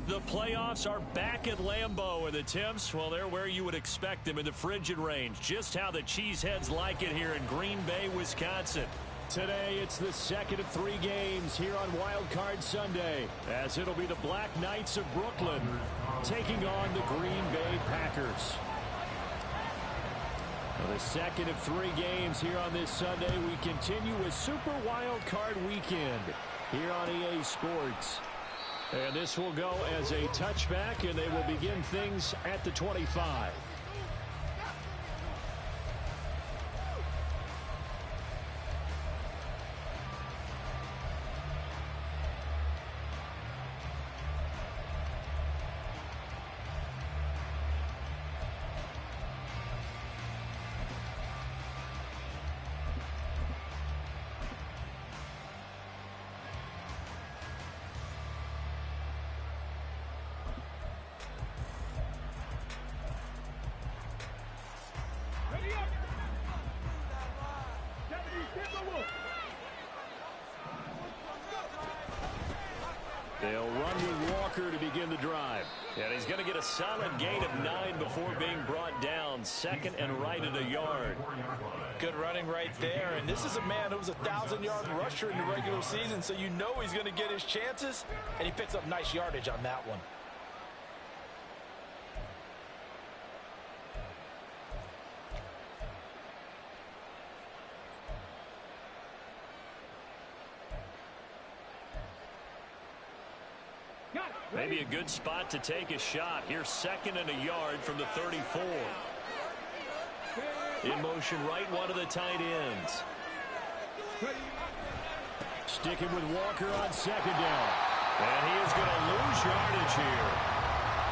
The playoffs are back at Lambeau, and the temps, well, they're where you would expect them in the frigid range. Just how the Cheeseheads like it here in Green Bay, Wisconsin. Today, it's the second of 3 games here on Wild Card Sunday, as it'll be the Black Knights of Brooklyn taking on the Green Bay Packers. The second of 3 games here on this Sunday, we continue with Super Wild Card Weekend here on EA Sports. And this will go as a touchback, and they will begin things at the 25. They'll run with Walker to begin the drive. And he's going to get a solid gain of 9 before being brought down. Second and right at a yard. Good running right there. And this is a man who was a 1,000-yard rusher in the regular season, so you know he's going to get his chances. And he picks up nice yardage on that one. Maybe a good spot to take a shot. Here's second and a yard from the 34. In motion right, one of the tight ends. Sticking with Walker on second down. And he is going to lose yardage here.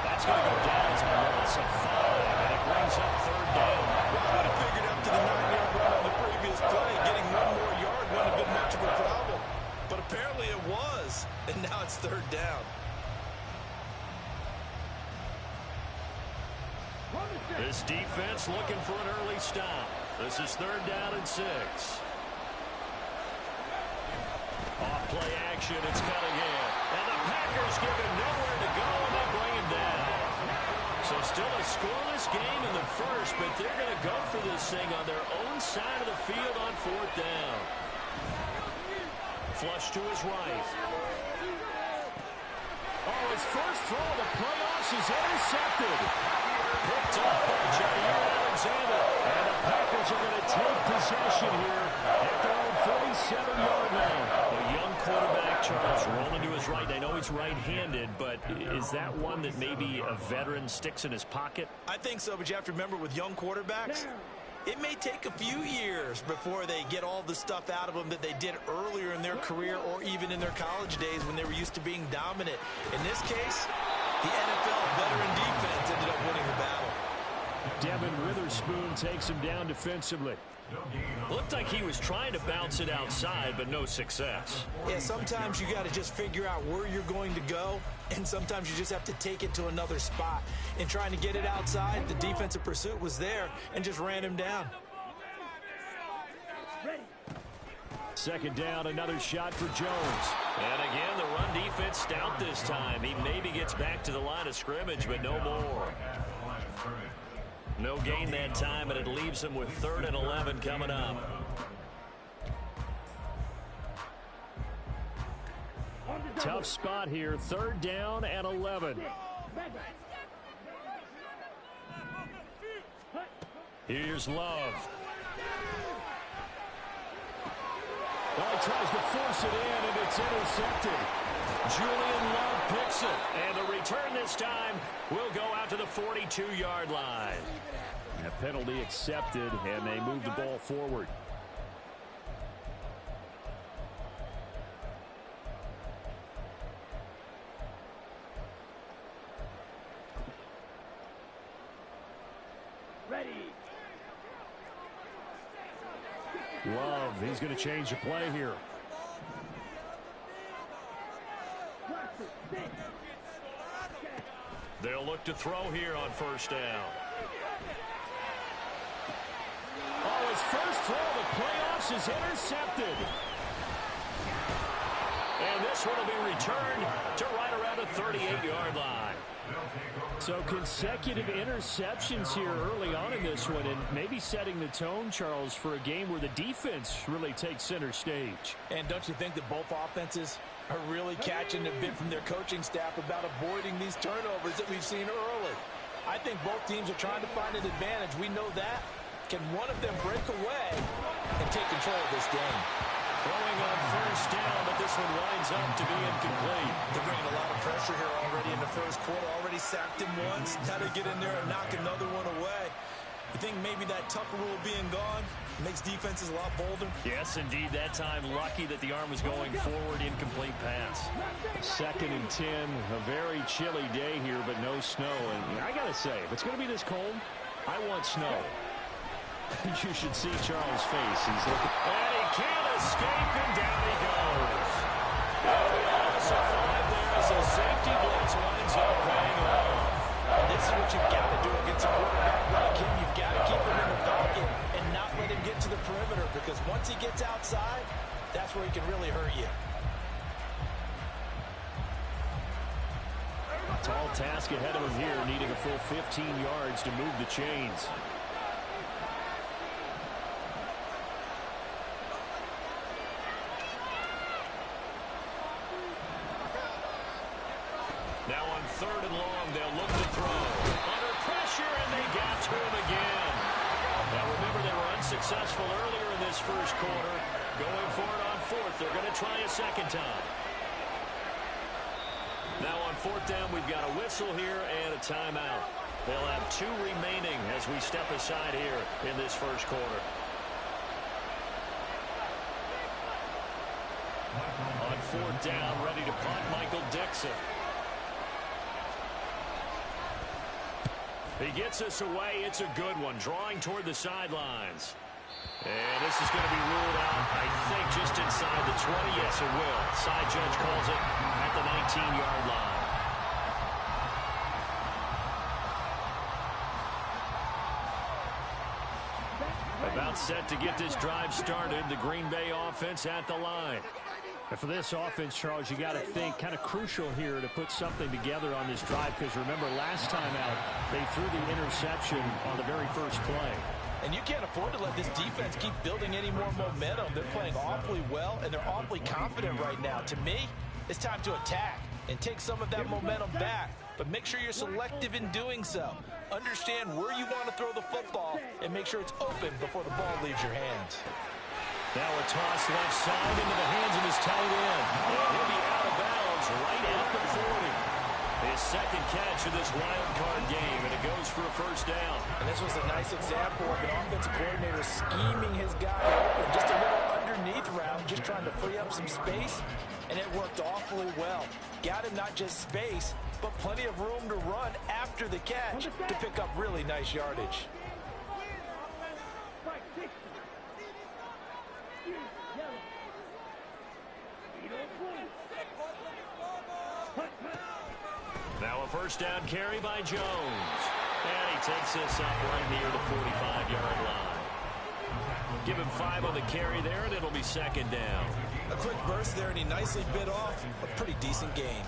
That's going to go down as a loss of 5. And it brings up third down. Well, I would have figured up to the 9-yard run on the previous play. Getting 1 more yard wouldn't have been much of a problem. But apparently it was. And now it's third down. This defense looking for an early stop. This is third down and 6. Off play action, it's Cunningham. And the Packers give him nowhere to go, and they bring him down. So still a scoreless game in the first, but they're going to go for this thing on their own side of the field on fourth down. Flush to his right. Oh, his first throw of the playoffs is intercepted. Picked up by Jair Alexander. And the Packers are going to take possession here at their own 47-yard line. A young quarterback, Charles, rolling to his right. I know he's right-handed, but is that one that maybe a veteran sticks in his pocket? I think so, but you have to remember with young quarterbacks, it may take a few years before they get all the stuff out of them that they did earlier in their career or even in their college days when they were used to being dominant. In this case, the NFL veteran defense ended up winning the battle. Devin Witherspoon takes him down defensively. Looked like he was trying to bounce it outside, but no success. Yeah, sometimes you got to just figure out where you're going to go, and sometimes you just have to take it to another spot. In trying to get it outside, the defensive pursuit was there and just ran him down. Second down, another shot for Jones. And again, the run defense stout this time. He maybe gets back to the line of scrimmage, but no more. No gain that time, and it leaves him with 3rd and 11 coming up. Tough spot here, 3rd down and 11. Here's Love. Well, he tries to force it in, and it's intercepted. Julian Love picks it, and the return this time will go out to the 42-yard line. And a penalty accepted, and they move the ball forward. Love, he's going to change the play here. They'll look to throw here on first down. Oh, his first throw of the playoffs is intercepted. And and this one will be returned to right around the 38-yard line. So consecutive interceptions here early on in this one, and maybe setting the tone, Charles, for a game where the defense really takes center stage. And don't you think that both offenses are really catching a bit from their coaching staff about avoiding these turnovers that we've seen early? I think both teams are trying to find an advantage. We know that. Can one of them break away and take control of this game? Throwing on first down, but this one winds up to be incomplete. They're bringing a lot of pressure here already in the first quarter. Already sacked him once. Now to get in there and knock another one away. You think maybe that Tucker rule being gone makes defenses a lot bolder? Yes, indeed. That time, lucky that the arm was going forward. Incomplete pass. 2nd and 10. A very chilly day here, but no snow. And I got to say, if it's going to be this cold, I want snow. You should see Charles' face. He's looking. And he can't escape, and down he goes. And we lost a 5 there as a safety blitz winds up paying off. And this is what you've got to do against a quarterback like him. You've got to keep him in the pocket and not let him get to the perimeter, because once he gets outside, that's where he can really hurt you. Tall task ahead of him here, needing a full 15 yards to move the chains. Now on 3rd and long, they'll look to throw. Under pressure, and they got to him again. Now remember, they were unsuccessful earlier in this first quarter. Going for it on 4th. They're going to try a second time. Now on 4th down, we've got a whistle here and a timeout. They'll have 2 remaining as we step aside here in this first quarter. On 4th down, ready to punt, Michael Dixon. He gets us away. It's a good one. Drawing toward the sidelines. And this is going to be ruled out, I think, just inside the 20. Yes, it will. Side judge calls it at the 19-yard line. About set to get this drive started. The Green Bay offense at the line. And for this offense, Charles, you got to think kind of crucial here to put something together on this drive, because remember, last time out, they threw the interception on the very first play. And you can't afford to let this defense keep building any more momentum. They're playing awfully well, and they're awfully confident right now. To me, it's time to attack and take some of that momentum back. But make sure you're selective in doing so. Understand where you want to throw the football and make sure it's open before the ball leaves your hands. Now a toss left side into the hands of his tight end. And he'll be out of bounds right at the 40. His second catch of this wild card game, and it goes for a first down. And this was a nice example of an offensive coordinator scheming his guy open. Just a little underneath route, just trying to free up some space, and it worked awfully well. Got him not just space, but plenty of room to run after the catch to pick up really nice yardage. Now a first down carry by Jones. And he takes this up right near the 45-yard line. Give him 5 on the carry there, and it'll be second down. A quick burst there, and he nicely bit off a pretty decent gain.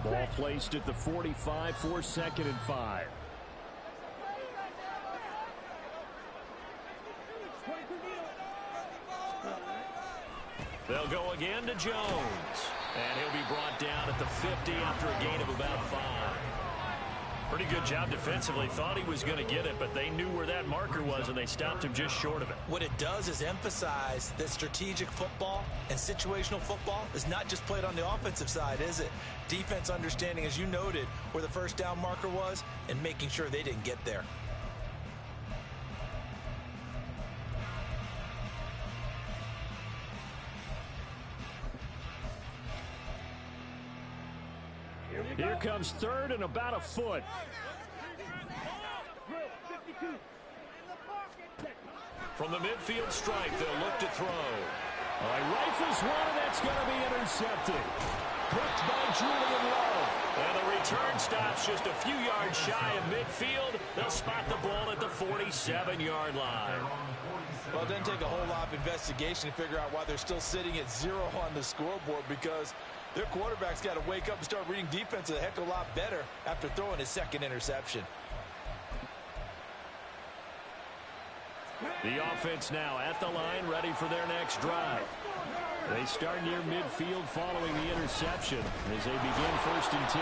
Ball placed at the 45 for 2nd and 5. They'll go again to Jones. And he'll be brought down at the 50 after a gain of about 5. Pretty good job defensively. Thought he was going to get it, but they knew where that marker was, and they stopped him just short of it. What it does is emphasize that strategic football and situational football is not just played on the offensive side, is it? Defense understanding, as you noted, where the first down marker was and making sure they didn't get there. Here comes 3rd and about a foot. From the midfield stripe, they'll look to throw. He rifles one, and that's going to be intercepted. picked by Julian Love. And the return stops just a few yards shy of midfield. They'll spot the ball at the 47-yard line. Well, it doesn't take a whole lot of investigation to figure out why they're still sitting at 0 on the scoreboard, because their quarterback's got to wake up and start reading defense a heck of a lot better after throwing his second interception. The offense now at the line, ready for their next drive. They start near midfield following the interception as they begin 1st and 10.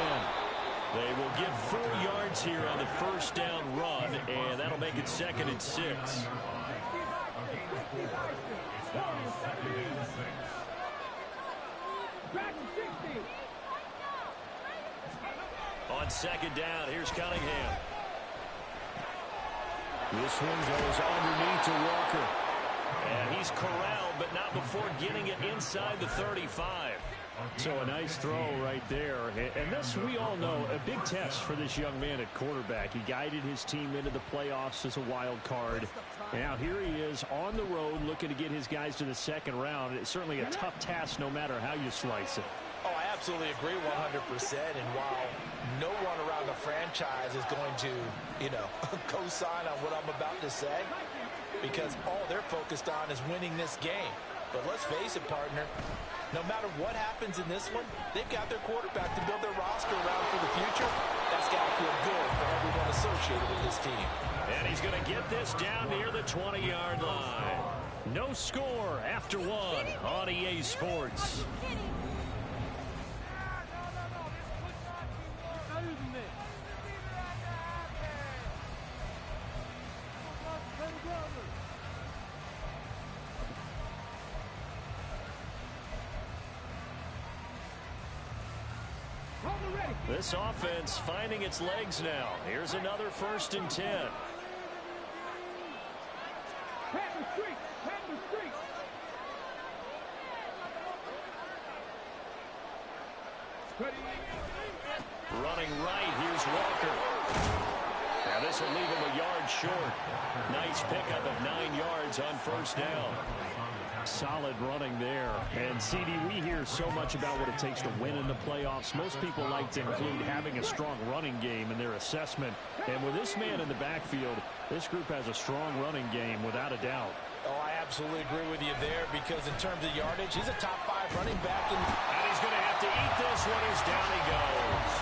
They will get 4 yards here on the first down run, and that'll make it 2nd and 6. On 2nd down, here's Cunningham. This one goes underneath to Walker. And he's corralled, but not before getting it inside the 35. So a nice throw right there. And this, we all know, a big test for this young man at quarterback. He guided his team into the playoffs as a wild card. Now here he is on the road looking to get his guys to the 2nd round. It's certainly a tough task no matter how you slice it. Oh, I absolutely agree 100%. And while no one around the franchise is going to, co-sign on what I'm about to say, because all they're focused on is winning this game. But let's face it, partner, no matter what happens in this one, they've got their quarterback to build their roster around for the future. That's got to feel good for everyone associated with this team. And he's going to get this down near the 20-yard line. No score after 1 on EA Sports. This offense finding its legs now. Here's another 1st and 10. Running right, here's Walker. Now this will leave him a yard short. Nice pickup of 9 yards on 1st down. Solid running there. And CD, we hear so much about what it takes to win in the playoffs. Most people like to include having a strong running game in their assessment. And with this man in the backfield, this group has a strong running game without a doubt. Oh, I absolutely agree with you there, because in terms of yardage, he's a top 5 running back. And he's going to have to eat this one as down he goes.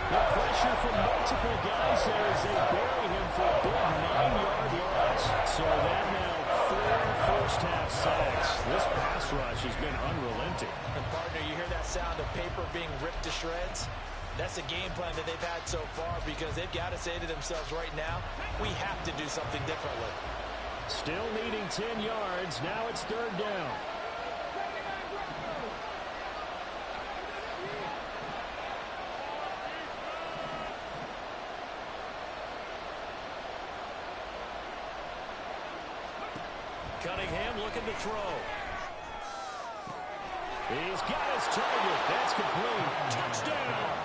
The pressure from multiple guys there as they bury him for a big 9-yard loss. So that now 4 first-half sacks. This pass rush has been unrelenting. And partner, you hear that sound of paper being ripped to shreds? That's the game plan that they've had so far, because they've got to say to themselves right now, we have to do something differently. Still needing 10 yards. Now it's 3rd down. Cunningham looking to throw. He's got his target. That's complete. Touchdown.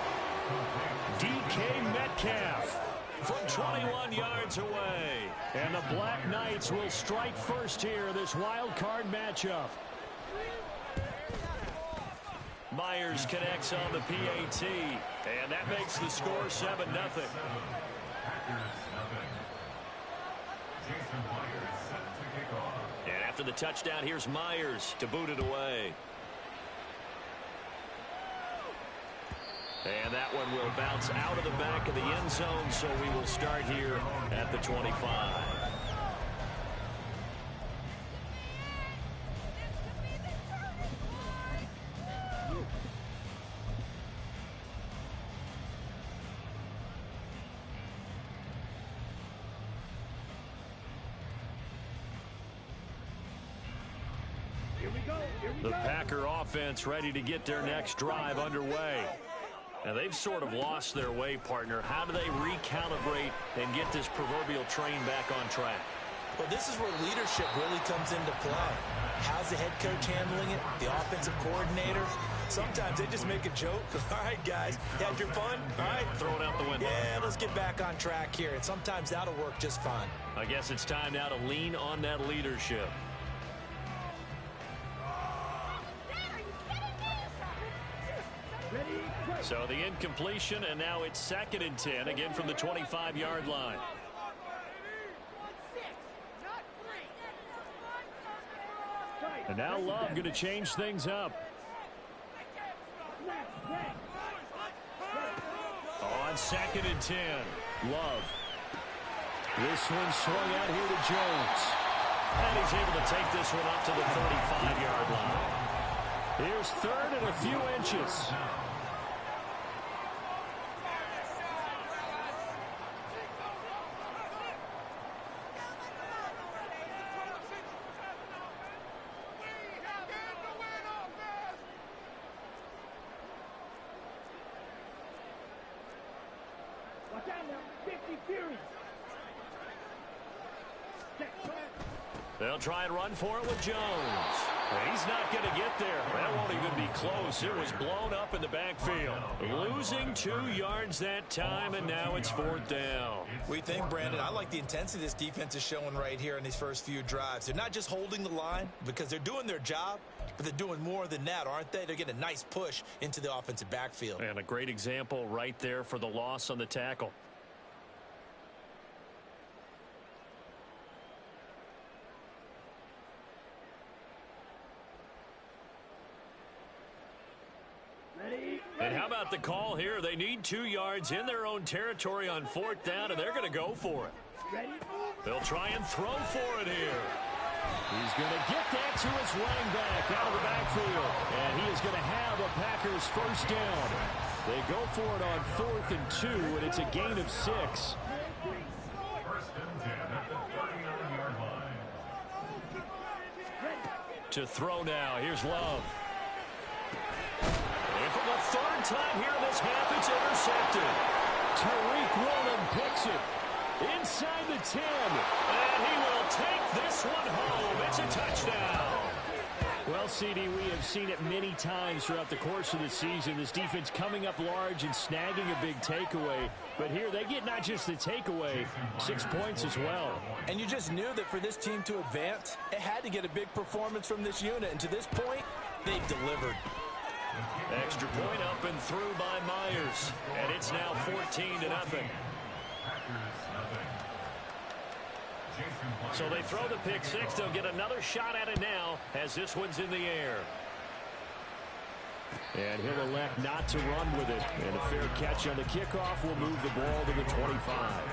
DK Metcalf from 21 yards away. And the Black Knights will strike first here, this wild card matchup. Myers connects on the PAT. And that makes the score 7-0. And after the touchdown, here's Myers to boot it away. And that one will bounce out of the back of the end zone, so we will start here at the 25. The Packer offense ready to get their next drive underway. Now, they've sort of lost their way, partner. How do they recalibrate and get this proverbial train back on track? Well, this is where leadership really comes into play. How's the head coach handling it? The offensive coordinator? Sometimes they just make a joke. All right, guys, you had your fun? All right. Throw it out the window. Yeah, let's get back on track here. And sometimes that'll work just fine. I guess it's time now to lean on that leadership. So the incompletion, and now it's 2nd and 10, again from the 25-yard line. And now Love going to change things up. On 2nd and 10, Love. This one swung out here to Jones. And he's able to take this one up to the 35-yard line. Here's 3rd and a few inches. They'll try and run for it with Jones. He's not going to get there. That won't even be close. It was blown up in the backfield. Losing 2 yards that time, and now it's 4th down. We think, Brandon, I like the intensity this defense is showing right here in these first few drives. They're not just holding the line because they're doing their job, but they're doing more than that, aren't they? They're getting a nice push into the offensive backfield. And a great example right there for the loss on the tackle. And how about the call here? They need 2 yards in their own territory on 4th down, and they're going to go for it. They'll try and throw for it here. He's going to get that to his running back out of the backfield. And he is going to have a Packers 1st down. They go for it on 4th and 2, and it's a gain of 6. 1st and 10 at the 39-yard line. To throw now. Here's Love. And for the 3rd time here in this half, it's intercepted. Tariq Woolen picks it inside the 10. And he will take this one home. It's a touchdown. Well, CD, we have seen it many times throughout the course of the season. This defense coming up large and snagging a big takeaway. But here they get not just the takeaway, 6 points as well. And you just knew that for this team to advance, it had to get a big performance from this unit. And to this point, they've delivered. Extra point up and through by Myers. And it's now 14-0. So they throw the pick six. They'll get another shot at it now as this one's in the air. And he'll elect not to run with it. And a fair catch on the kickoff will move the ball to the 25.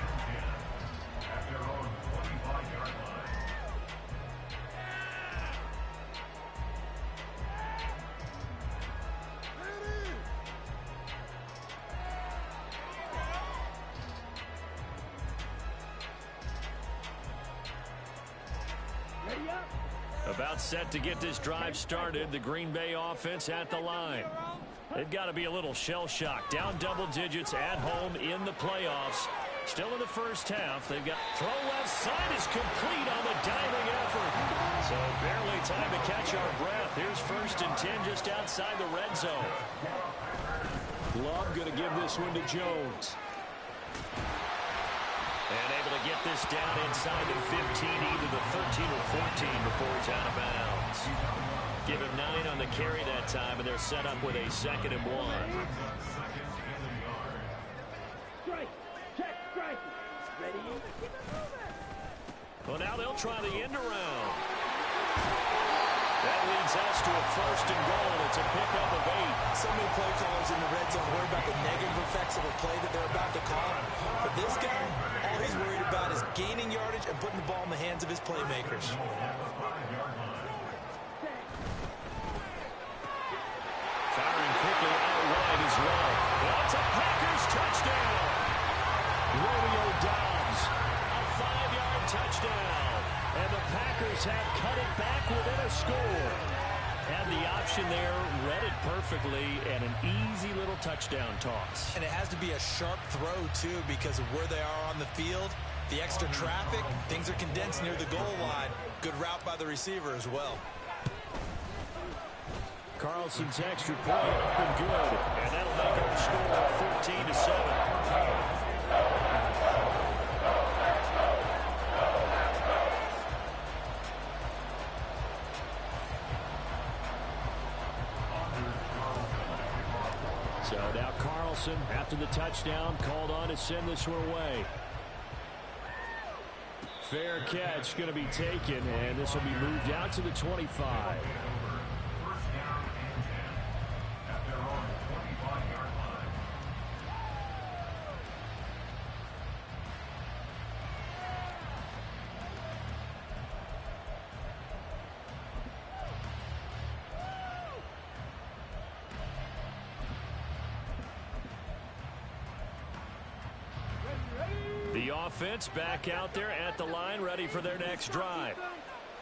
About set to get this drive started. The Green Bay offense at the line. They've got to be a little shell-shocked. Down double digits at home in the playoffs. Still in the first half. They've got throw left side is complete on the diving effort. So barely time to catch our breath. Here's 1st and 10 just outside the red zone. Love going to give this one to Jones. And able to get this down inside the 15, either the 13 or 14 before he's out of bounds. Give him 9 on the carry that time, and they're set up with a 2nd and 1. Well, now they'll try the end around. That leads us to a 1st and goal. It's a pickup of 8. So many play callers in the red zone worry about the negative effects of a play that they're about to call. But this guy, all he's worried about is gaining yardage and putting the ball in the hands of his playmakers. Firing quickly out wide as well. That's a Packers touchdown. Romeo Dobbs, a 5-yard touchdown. And the Packers have cut it back within a score. Had the option there, read it perfectly, and an easy little touchdown toss. And it has to be a sharp throw, too, because of where they are on the field. The extra traffic, things are condensed near the goal line. Good route by the receiver as well. Carlson's extra point up and good. And that'll make our score 14-7. So now Carlson, after the touchdown, called on to send this one away. Fair catch going to be taken, and this will be moved out to the 25. First down and 10 at their own 25-yard line. The offense back out there at the line, ready for their next drive.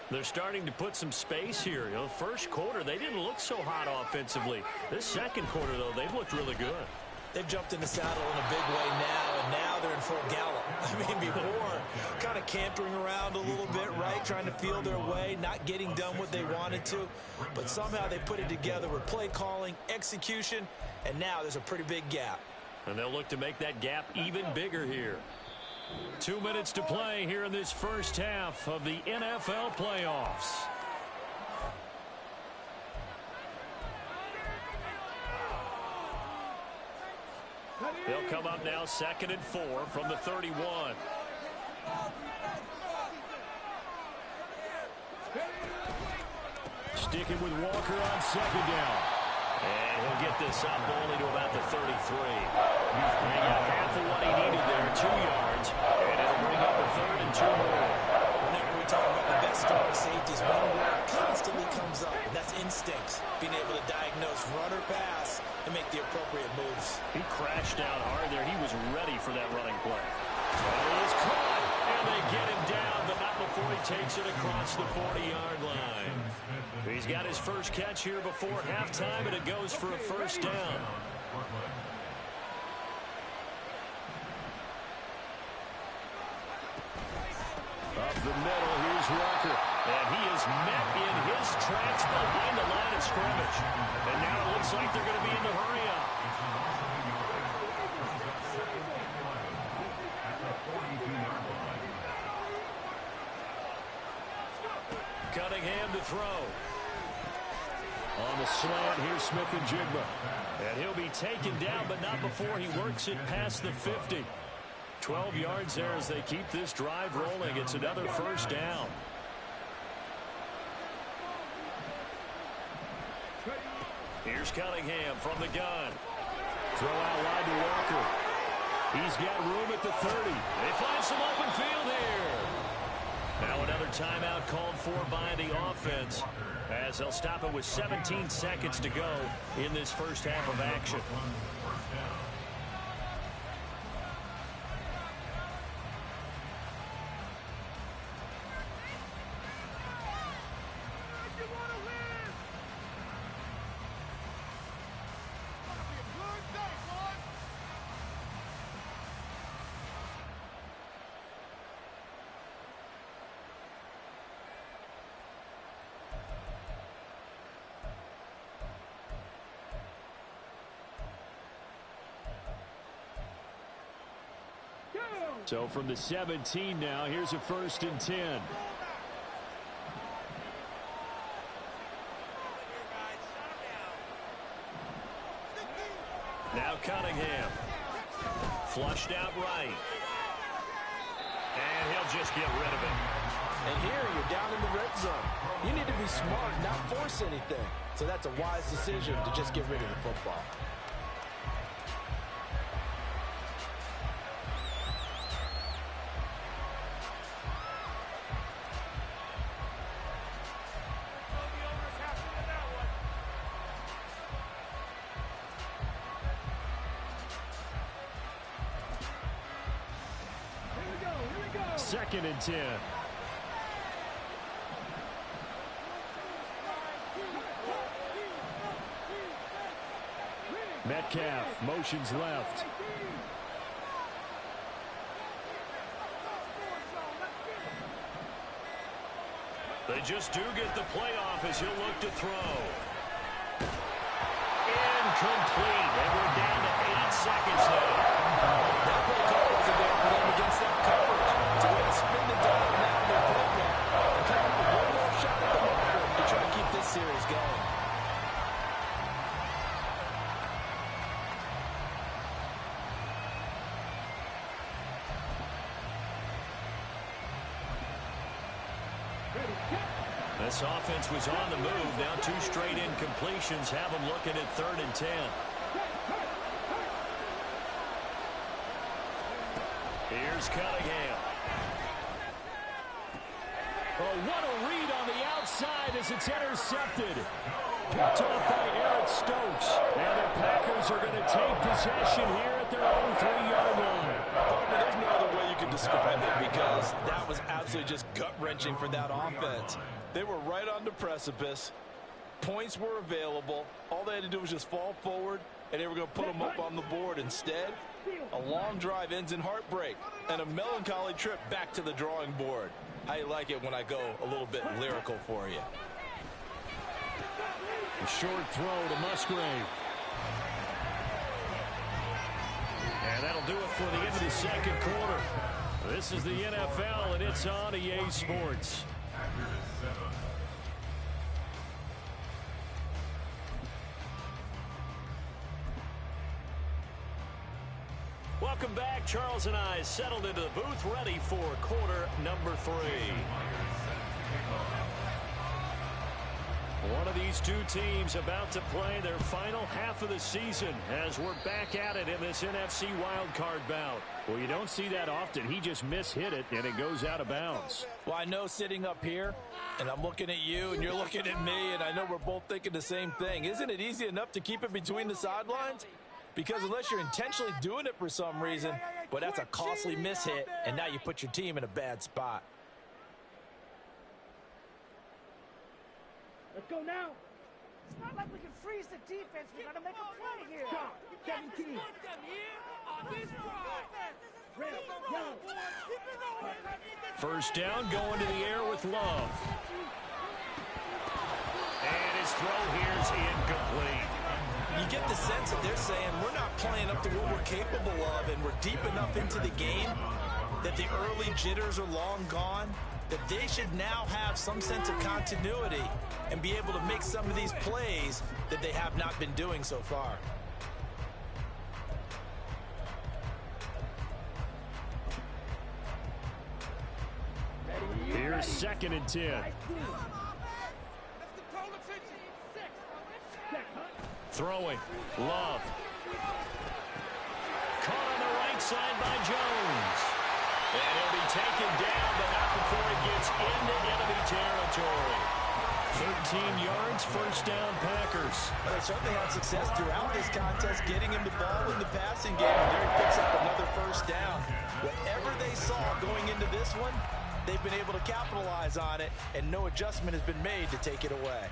They're starting to put some space here. You know, first quarter, they didn't look so hot offensively. This second quarter, though, they've looked really good. They've jumped in the saddle in a big way now, and now they're in full gallop. I mean, before, kind of cantering around a little bit, right, trying to feel their way, not getting done what they wanted to. But somehow they put it together with play calling, execution, and now there's a pretty big gap. And they'll look to make that gap even bigger here. 2 minutes to play here in this first half of the NFL playoffs. They'll come up now 2nd and 4 from the 31. Sticking with Walker on 2nd down. And he'll get this up only to about the 33. He got half of what he needed there, 2 yards. And it'll bring up a 3rd and 2 more. Whenever we talk about the best strong safeties, one word constantly comes up, and that's instincts. Being able to diagnose run or pass and make the appropriate moves. He crashed down hard there. He was ready for that running play. And he is caught, and they get him down, but not before he takes it across the 40-yard line. He's got his first catch here before halftime, and it goes for a first down. Up the middle, here's Walker. And he is met in his tracks behind the line of scrimmage. And now it looks like they're going to be in the hurry-up. Cunningham to throw. On the slant, here's Smith and Jigba. And he'll be taken down, but not before he works it past the 50. 12 yards there as they keep this drive rolling. It's another first down. Here's Cunningham from the gun. Throw out wide to Walker. He's got room at the 30. They find some open field here. Now another timeout called for by the offense as they'll stop it with 17 seconds to go in this first half of action. So from the 17 now, here's a 1st and 10. Now Cunningham. Flushed out right. And he'll just get rid of it. And here you're down in the red zone. You need to be smart, not force anything. So that's a wise decision to just get rid of the football. Second and 10. Metcalf motions left. They just do get the playoff as he'll look to throw. Incomplete. And we're down to 8 seconds now. That play call wasn't there for them against that coverage. To win a spin the dial now in their program and come up with one more shot at the marker to try to keep this series going. This offense was on the move. Now 2 straight incompletions have them looking at 3rd and 10. Here's Cunningham. Oh, what a read on the outside as it's intercepted. Picked off by Eric Stokes. Now the Packers are going to take possession here at their own 3-yard line. There's no other way you can describe it because that was absolutely just gut-wrenching for that offense. They were right on the precipice. Points were available. All they had to do was just fall forward, and they were going to put them up on the board. Instead, a long drive ends in heartbreak and a melancholy trip back to the drawing board. I like it when I go a little bit lyrical for you. A short throw to Musgrave. And that'll do it for the end of the 2nd quarter. This is the NFL, and it's on EA Sports. Welcome back. Charles and I settled into the booth, ready for quarter number 3. One of these 2 teams about to play their final half of the season as we're back at it in this NFC wildcard bout. Well, you don't see that often. He just mishit it, and it goes out of bounds. Well, I know sitting up here, and I'm looking at you, and you're looking at me, and I know we're both thinking the same thing. Isn't it easy enough to keep it between the sidelines? Because unless you're intentionally doing it for some reason, but that's a costly mishit, and now you put your team in a bad spot. Let's go now. It's not like we can freeze the defense. We got to make a play here. 17. First down, going to the air with Love. And his throw here's incomplete. You get the sense that they're saying we're not playing up to what we're capable of, and we're deep enough into the game that the early jitters are long gone, that they should now have some sense of continuity and be able to make some of these plays that they have not been doing so far. Here's 2nd and 10. Throwing. Love. Caught on the right side by Jones. And he'll be taken down, but not before it gets into enemy territory. 13 yards, first down, Packers. Well, they certainly had success throughout this contest, getting him the ball in the passing game. And there he picks up another first down. Whatever they saw going into this one, they've been able to capitalize on it, and no adjustment has been made to take it away.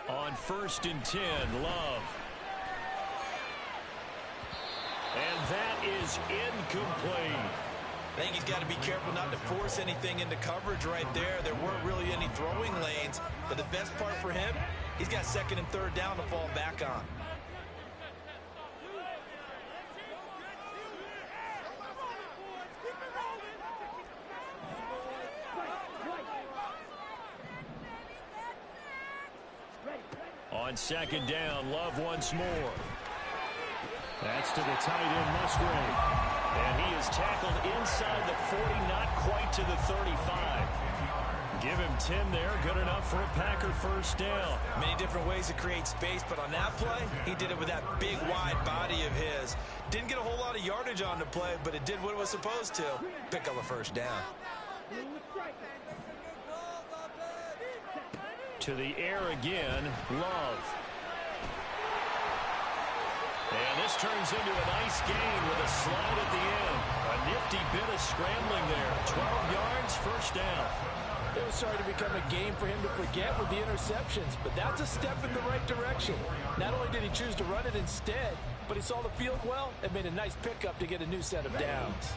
On 1st and 10, Love. And that is incomplete. I think he's got to be careful not to force anything into coverage right there. There weren't really any throwing lanes, but the best part for him, he's got 2nd and 3rd down to fall back on. On 2nd down, Love once more. That's to the tight end, Musgrave. And he is tackled inside the 40, not quite to the 35. Give him 10 there, good enough for a Packer first down. Many different ways to create space, but on that play, he did it with that big, wide body of his. Didn't get a whole lot of yardage on the play, but it did what it was supposed to. Pick up a first down. To the air again, Love. And this turns into a nice gain with a slide at the end. A nifty bit of scrambling there. 12 yards, first down. It was starting to become a game for him to forget with the interceptions, but that's a step in the right direction. Not only did he choose to run it instead, but he saw the field well and made a nice pickup to get a new set of downs.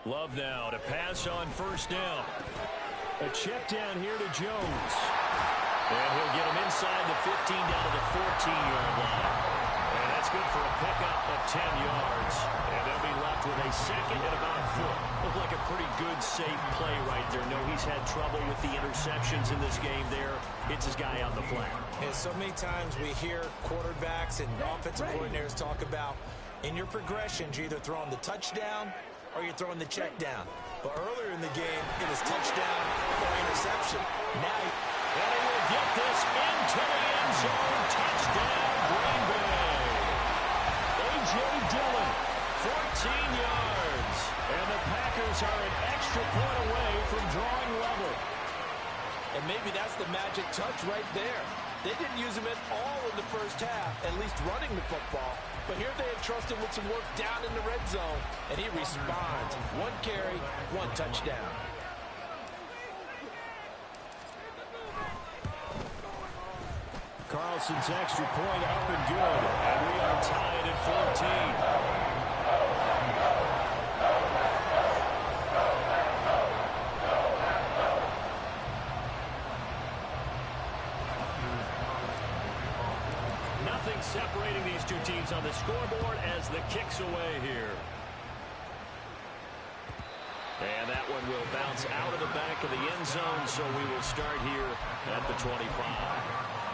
Love now to pass on first down. A check down here to Jones. And he'll get him inside the 15 down to the 14-yard line. And that's good for a pickup of 10 yards. And they'll be left with a second and about a foot. Looked like a pretty good, safe play right there. No, he's had trouble with the interceptions in this game there. Hits his guy out the flat. And so many times we hear quarterbacks and offensive coordinators talk about in your progressions, you're either throwing the touchdown or you're throwing the check down. But earlier in the game, it was touchdown or interception. Now, and he will get this into the end zone. Touchdown, Green Bay. A.J. Dillon, 14 yards. And the Packers are an extra point away from drawing level. And maybe that's the magic touch right there. They didn't use him at all in the first half, at least running the football. But here they entrust him with some work down in the red zone, and he responds. 1 carry, 1 touchdown. Carlson's extra point up and good. And we are tied at 14. Nothing separating these two teams on the scoreboard as the kick's away here. And that one will bounce out of the back of the end zone, so we will start here at the 25.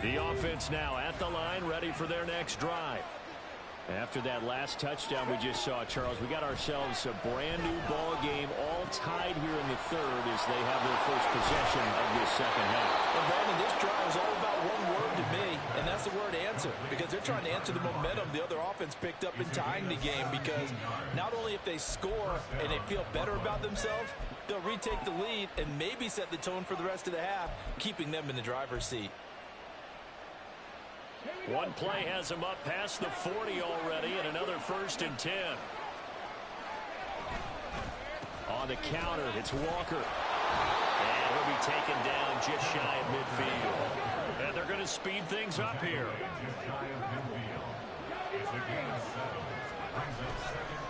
The offense now at the line, ready for their next drive. After that last touchdown we just saw, Charles, we got ourselves a brand new ball game, all tied here in the third as they have their first possession of this second half. Well, Brandon, this drive is all about one word to me, and that's the word answer, because they're trying to answer the momentum the other offense picked up in tying the game, because not only if they score and they feel better about themselves, they'll retake the lead and maybe set the tone for the rest of the half, keeping them in the driver's seat. One play has him up past the 40 already, and another 1st and 10. On the counter, it's Walker. And he'll be taken down just shy of midfield. And they're going to speed things up here.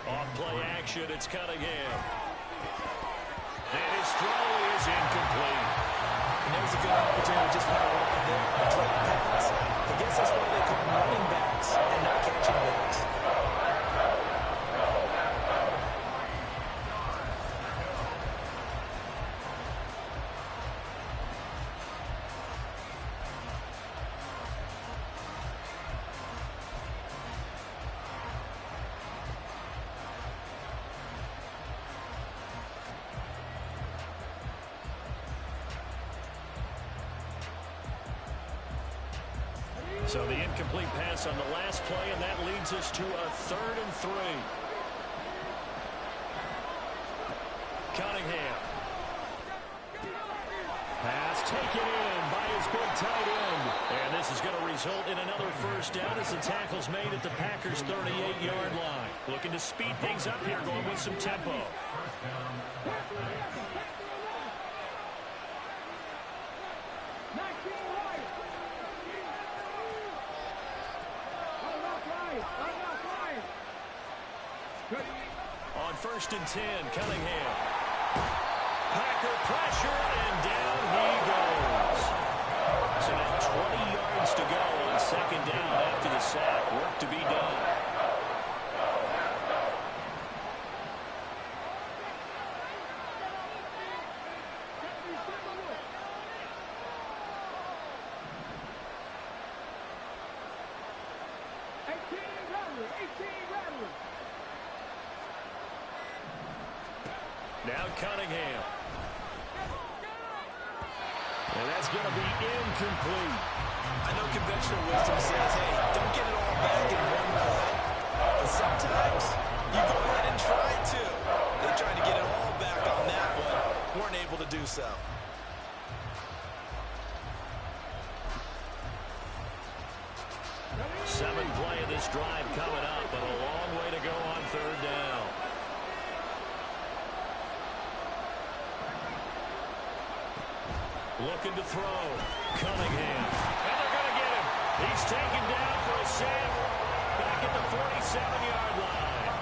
Off play action, it's Cunningham. And his throw is incomplete. And there's a good opportunity just right off there. A drop pass. I guess that's why they call them running backs and not catching backs. So the incomplete pass on the last play, and that leads us to a 3rd and 3. Cunningham. Pass taken in by his big tight end. And this is going to result in another first down as the tackle's made at the Packers' 38-yard line. Looking to speed things up here, going with some tempo. On 1st and 10, Cunningham. Packer pressure, and down he goes. So now 20 yards to go on 2nd down after the sack. Work to be done. Now Cunningham. And that's going to be incomplete. I know conventional wisdom says, hey, don't get it all back in one play. But sometimes you go ahead and try to. They tried to get it all back on that one. Weren't able to do so. Seven play of this drive coming up, but a long way to go on 3rd Looking to throw. Cunningham. And they're going to get him. He's taken down for a save back at the 47-yard line.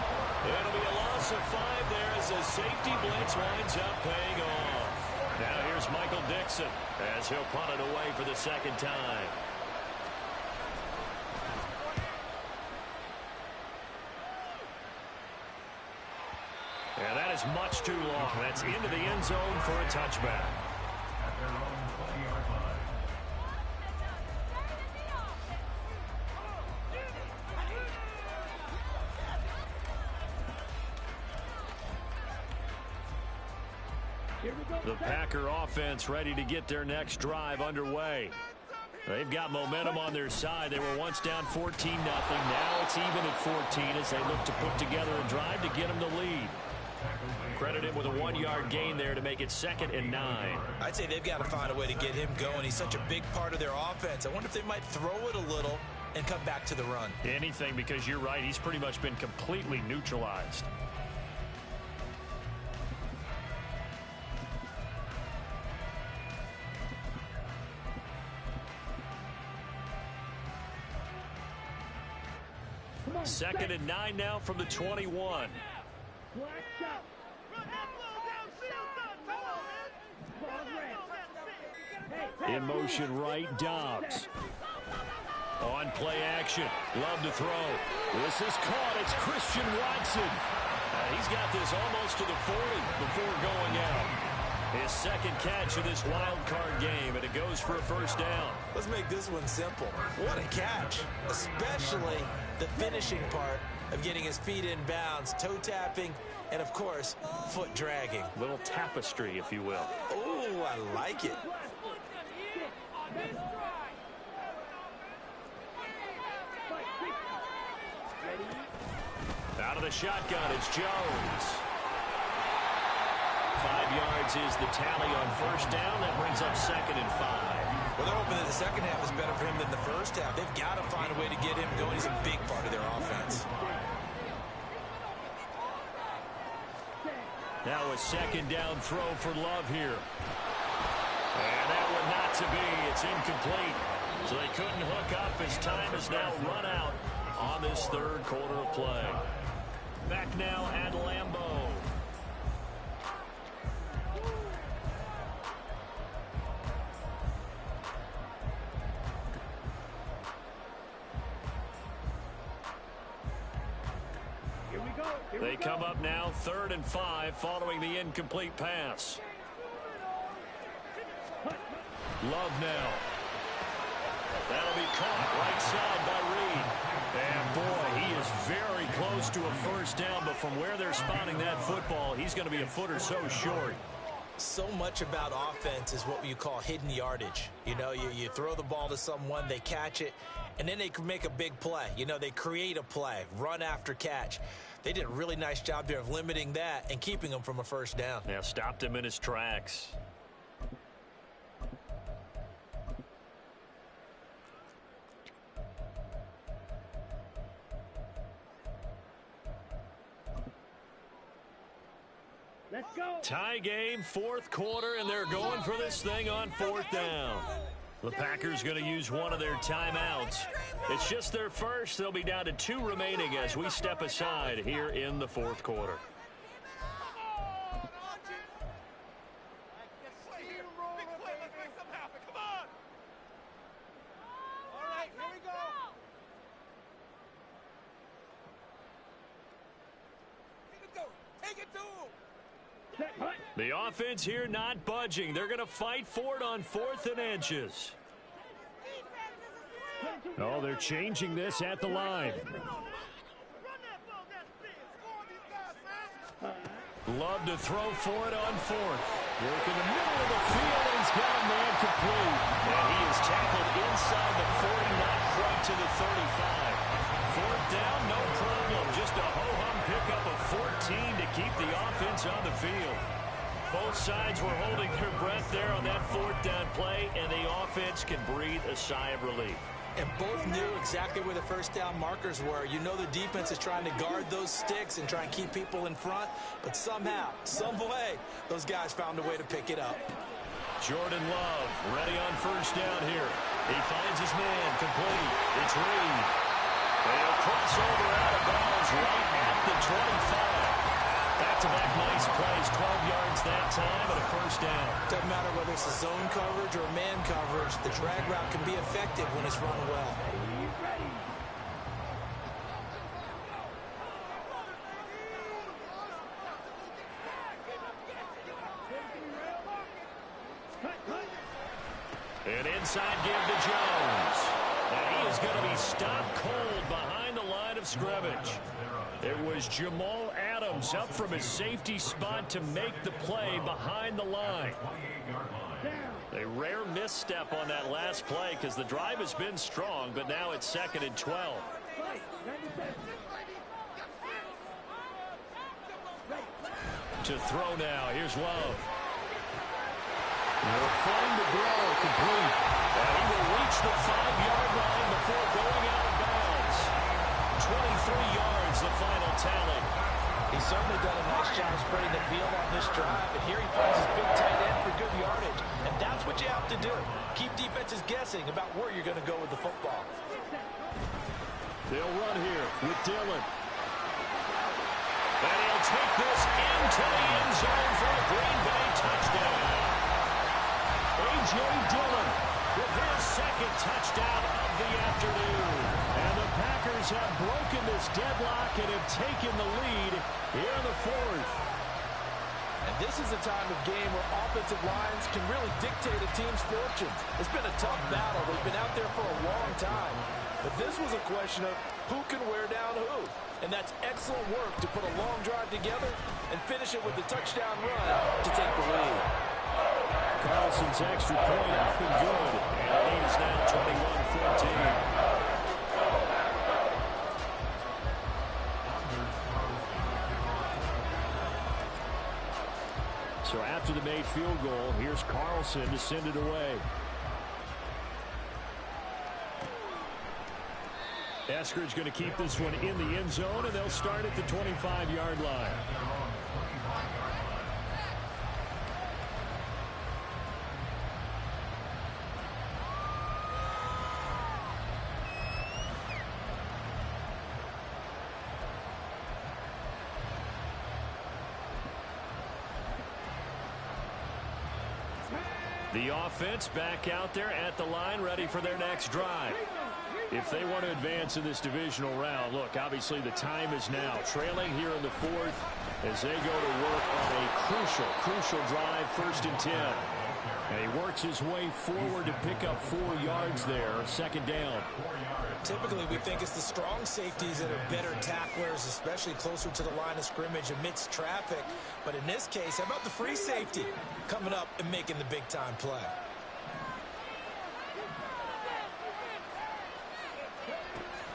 It'll be a loss of 5 there as the safety blitz winds up paying off. Now here's Michael Dixon as he'll punt it away for the second time. And that is much too long. That's into the end zone for a touchback. At their own 20-yard line. The Packer offense ready to get their next drive underway. They've got momentum on their side. They were once down 14-0. Now it's even at 14 as they look to put together a drive to get them the lead. Credit him with a 1-yard gain there to make it 2nd and 9. I'd say they've got to find a way to get him going. He's such a big part of their offense. I wonder if they might throw it a little and come back to the run. Anything, because you're right. He's pretty much been completely neutralized. Second and 9 now from the 21. In motion right, Dobbs. On play action. Love to throw. This is caught. It's Christian Watson. He's got this almost to the 40 before going out. His second catch of this wild card game, and it goes for a first down. Let's make this one simple. What a catch, especially the finishing part of getting his feet in bounds, toe tapping, and of course, foot dragging. Little tapestry, if you will. Oh, I like it. Out of the shotgun, it's Jones. 5 yards is the tally on first down. That brings up 2nd and 5. Well, they're hoping that the second half is better for him than the first half. They've got to find a way to get him going. He's a big part of their offense. Now a 2nd down throw for Love here. And that one not to be. It's incomplete. So they couldn't hook up as time is now run out on this third quarter of play. Back now at Lambeau. They come up now 3rd and 5 following the incomplete pass. Love now. That'll be caught right side by Reed. And boy, he is very close to a first down, but from where they're spotting that football, he's going to be a foot or so short. So much about offense is what you call hidden yardage. You know, you throw the ball to someone, they catch it, and then they can make a big play. You know, they create a play, run after catch. They did a really nice job there of limiting that and keeping him from a first down. Yeah, stopped him in his tracks. Let's go. Tie game, 4th quarter, and they're going for this thing on 4th down. The Packers going to use one of their timeouts. It's just their first. They'll be down to 2 remaining as we step aside here in the 4th quarter. The offense here not budging. They're going to fight for it on 4th and inches. Oh, they're changing this at the line. Love to throw for it on 4th. Work in the middle of the field, and he's got a man complete. And he is tackled inside the 40, not quite to the 35. 4th down, no problem. Just a ho-hum pickup of 14 to keep the offense on the field. Both sides were holding their breath there on that 4th down play, and the offense can breathe a sigh of relief. And both knew exactly where the first down markers were. You know the defense is trying to guard those sticks and try and keep people in front, but somehow, some way, those guys found a way to pick it up. Jordan Love ready on first down here. He finds his man, complete. It's Reed. They'll cross over out of bounds right at the 25. Back-to-back nice plays, 12 yards that time, and a first down. Doesn't matter whether it's a zone coverage or man coverage, the drag route can be effective when it's run well. An inside give to Jones. And he is going to be stopped cold behind the line of scrimmage. It was Jamal Adams up from his safety spot to make the play behind the line. A rare misstep on that last play because the drive has been strong, but now it's 2nd and 12. To throw now. Here's Love. Fun to throw, complete. And he will reach the 5-yard line before going out of bounds. 23 yards, the final tally. He's certainly done a nice job spreading the field on this drive, and here he finds his big tight end for good yardage. And that's what you have to do. Keep defenses guessing about where you're going to go with the football. They'll run here with Dillon. And he'll take this into the end zone for a Green Bay touchdown. A.J. Dillon with his 2nd touchdown of the afternoon. And the Packers have broken this deadlock and have taken the lead here in the 4th. And this is a time of game where offensive lines can really dictate a team's fortunes. It's been a tough battle. They've been out there for a long time. But this was a question of who can wear down who. And that's excellent work to put a long drive together and finish it with the touchdown run to take the lead. Carlson's extra point up and good. And the lead is now 21-14. So after the made field goal, here's Carlson to send it away. Eskridge going to keep this one in the end zone, and they'll start at the 25-yard line. The offense back out there at the line, ready for their next drive. If they want to advance in this divisional round, look, obviously the time is now. Trailing here in the 4th as they go to work on a crucial drive, 1st and 10. And he works his way forward to pick up 4 yards there, 2nd down. Typically, we think it's the strong safeties that are better tacklers, especially closer to the line of scrimmage amidst traffic. But in this case, how about the free safety coming up and making the big-time play?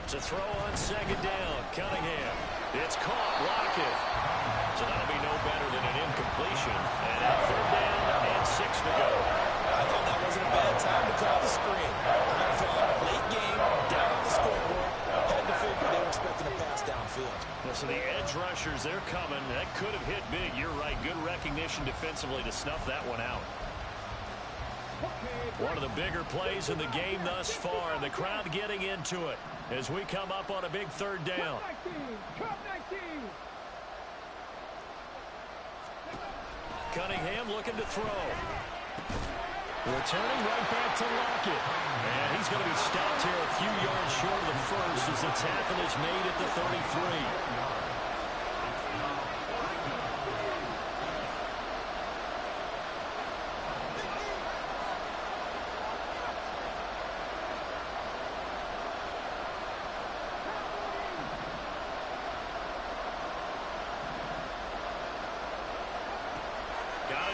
To throw on 2nd down, Cunningham. It's caught, Lockett. So that'll be no better than an incompletion. And at 3rd down and 6 to go. I thought that wasn't a bad time to call the screen. Late game, down on the scoreboard. Had to figure they were expecting a pass downfield. So the edge rushers, they're coming. That could have hit big. You're right. Good recognition defensively to snuff that one out. One of the bigger plays in the game thus far. The crowd getting into it as we come up on a big 3rd down. Cunningham looking to throw. Returning right back to Lockett. And he's going to be stopped here a few yards short of the 1st as the tackle is made at the 33.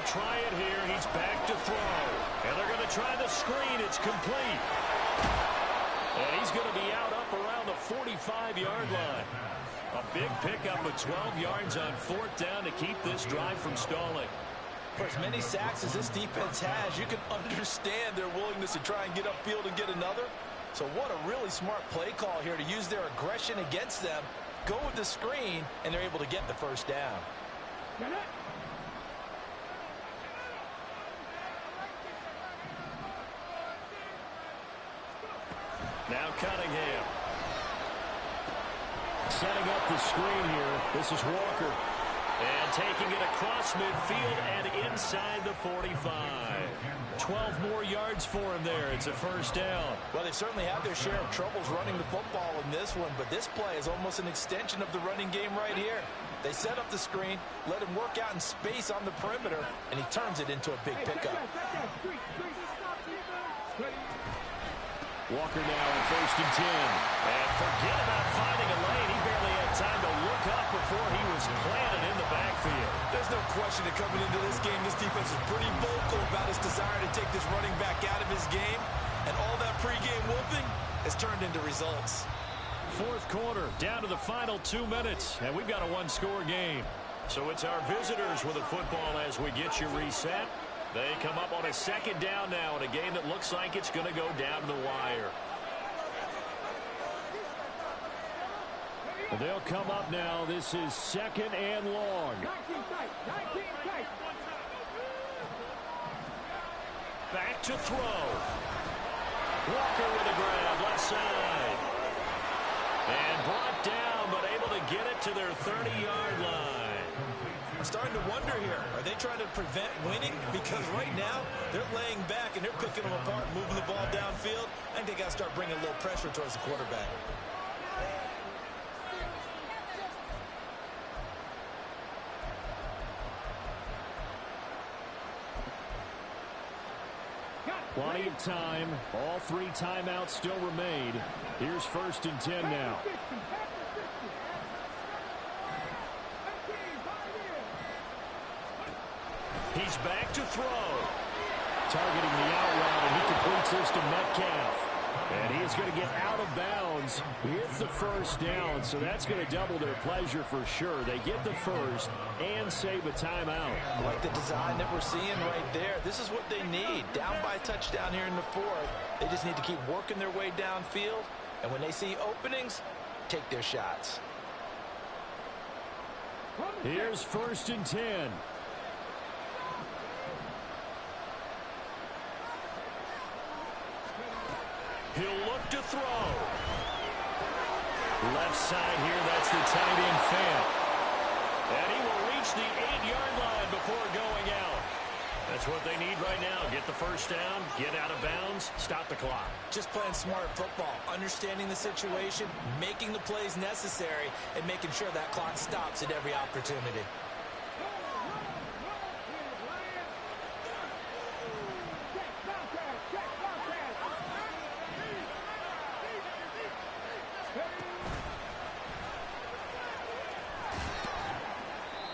Try it here. He's back to throw. And they're going to try the screen. It's complete. And he's going to be out up around the 45-yard line. A big pickup of 12 yards on 4th down to keep this drive from stalling. For as many sacks as this defense has, you can understand their willingness to try and get upfield and get another. So what a really smart play call here to use their aggression against them. Go with the screen, and they're able to get the 1st down. Now Cunningham. Setting up the screen here. This is Walker. And taking it across midfield and inside the 45. 12 more yards for him there. It's a first down. Well, they certainly had their share of troubles running the football in this one, but this play is almost an extension of the running game right here. They set up the screen, let him work out in space on the perimeter, and he turns it into a big pickup. Walker now on 1st and 10. And forget about finding a lane. He barely had time to look up before he was planted in the backfield. There's no question that coming into this game, this defense is pretty vocal about its desire to take this running back out of his game. And all that pregame wolfing has turned into results. Fourth quarter, down to the final 2 minutes. And we've got a one-score game. So it's our visitors with the football as we get you reset. They come up on a second down now in a game that looks like it's going to go down the wire. They'll come up now. This is 2nd and long. Back to throw. Walker with a grab, left side. And brought down, but able to get it to their 30-yard line. I'm starting to wonder here, are they trying to prevent winning? Because right now, they're laying back and they're picking them apart, moving the ball downfield. I think they got to start bringing a little pressure towards the quarterback. Plenty of time. All 3 timeouts still remain. Here's 1st and 10 now. He's back to throw. Targeting the out route, and he completes this to Metcalf. And he is going to get out of bounds with the first down, so that's going to double their pleasure for sure. They get the first and save a timeout. I like the design that we're seeing right there. This is what they need. Down by a touchdown here in the 4th. They just need to keep working their way downfield, and when they see openings, take their shots. Here's 1st and 10. He'll look to throw. Left side here, that's the tight end fan. And he will reach the 8-yard line before going out. That's what they need right now. Get the first down, get out of bounds, stop the clock. Just playing smart football, understanding the situation, making the plays necessary, and making sure that clock stops at every opportunity.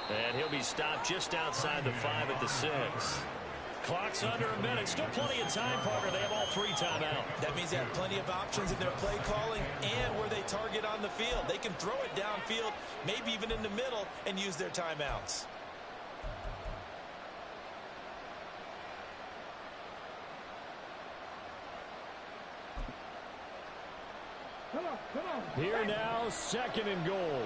And he'll be stopped just outside the 5 at the 6. Clock's under a minute. Still plenty of time, Parker. They have all 3 timeout. That means they have plenty of options in their play calling and where they target on the field. They can throw it downfield, maybe even in the middle, and use their timeouts. Here now, 2nd and goal.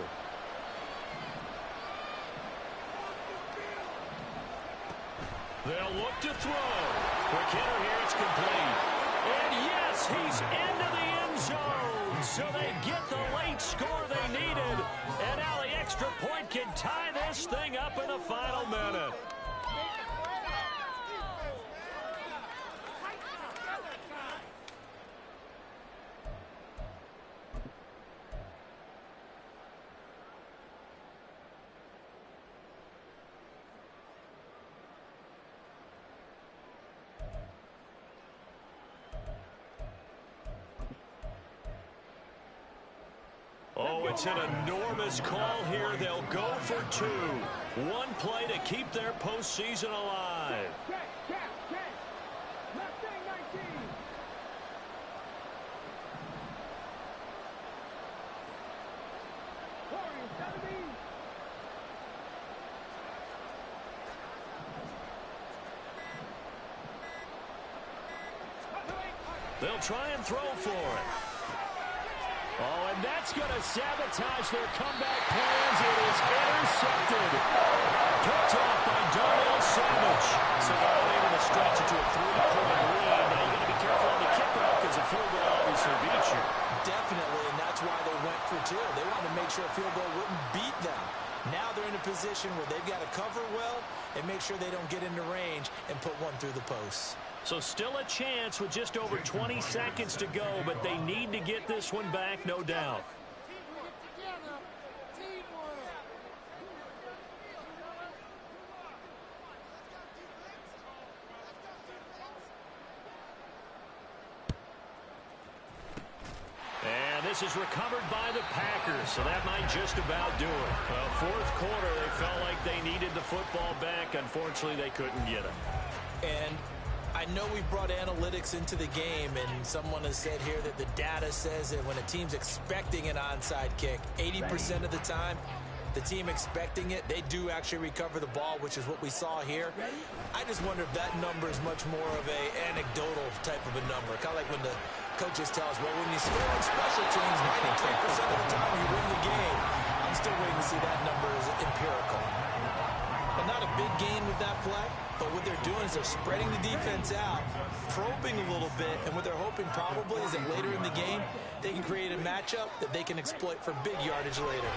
They'll look to throw. Quick hitter here, it's complete. And yes, he's into the end zone. So they get the late score they needed. And now the extra point can tie this thing up in the final minute. Oh, it's an enormous call here. They'll go for 2. One play to keep their postseason alive. They'll try and throw for it. Oh, and that's going to sabotage their comeback plans. It is intercepted. Picked off by Darnell Savage. So they're able to stretch it to a 3-point lead. Now you got to be careful on the kickoff because a field goal obviously beats you. too. They wanted to make sure a field goal wouldn't beat them. Now they're in a position where they've got to cover well and make sure they don't get into range and put one through the post. So still a chance with just over 20 seconds to go, but they need to get this one back, no doubt. And this is recovered by the Packers, so that might just about do it. Well, fourth quarter, they felt like they needed the football back. Unfortunately, they couldn't get it. And I know we brought analytics into the game, and someone has said here that the data says that when a team's expecting an onside kick, 80% of the time, the team expecting it, they do actually recover the ball, which is what we saw here. I just wonder if that number is much more of a anecdotal type of a number. Kind of like when the coaches tell us, well, when you score on special teams, 93% of the time you win the game. I'm still waiting to see that number is empirical. But not a big gain with that play, but what they're doing is they're spreading the defense out, probing a little bit, and what they're hoping probably is that later in the game, they can create a matchup that they can exploit for big yardage later.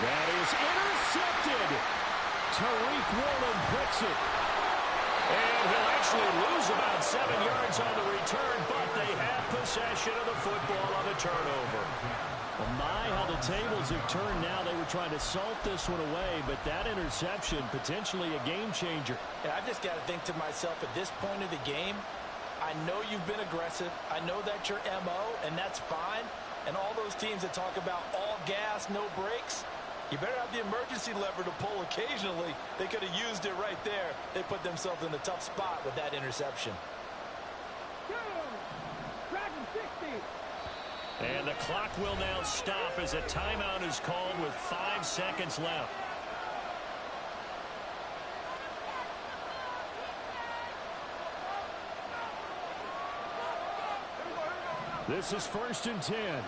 That is intercepted. Tariq Woolen picks it. And he'll actually lose about 7 yards on the return, but they have possession of the football on the turnover. Well, my, how the tables have turned now. They were trying to salt this one away, but that interception, potentially a game changer. And I've just got to think to myself, at this point of the game, I know you've been aggressive. I know that's your MO, and that's fine. And all those teams that talk about all gas, no brakes, you better have the emergency lever to pull occasionally. They could have used it right there. They put themselves in a tough spot with that interception. And the clock will now stop as a timeout is called with 5 seconds left. This is 1st and 10.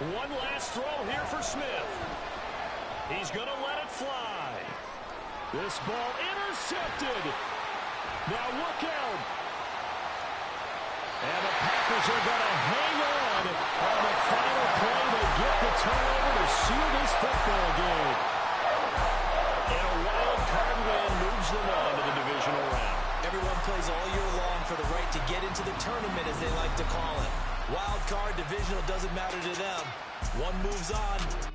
One last throw here for Smith. He's going to let it fly. This ball intercepted. Now look out. And the Packers are going to hang on the final play to get the turnover to seal this football game. And a wild card win moves them on to the divisional round. Everyone plays all year long for the right to get into the tournament, as they like to call it. Wild card, divisional, doesn't matter to them. One moves on,